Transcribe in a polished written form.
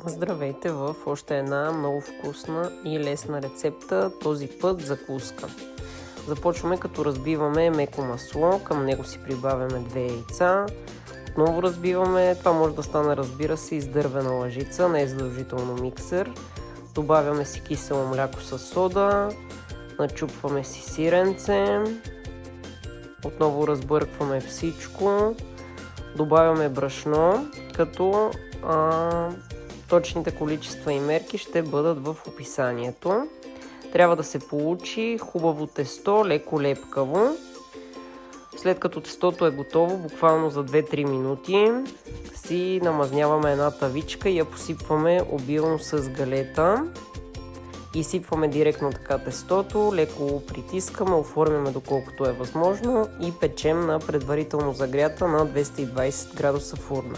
Здравейте в още една много вкусна и лесна рецепта, този път закуска. Започваме като разбиваме меко масло, към него си прибавяме 2 яйца. Отново разбиваме, това може да стане, разбира се, и с дървена лъжица, не е задължително миксер. Добавяме си кисело мляко с сода, начупваме си сиренце, отново разбъркваме всичко, добавяме брашно, като точните количества и мерки ще бъдат в описанието. Трябва да се получи хубаво тесто, леко лепкаво. След като тестото е готово, буквално за 2-3 минути, си намазняваме една тавичка и я посипваме обилно с галета. И сипваме директно така тестото, леко притискаме, оформяме доколкото е възможно и печем на предварително загрята на 220 градуса фурна.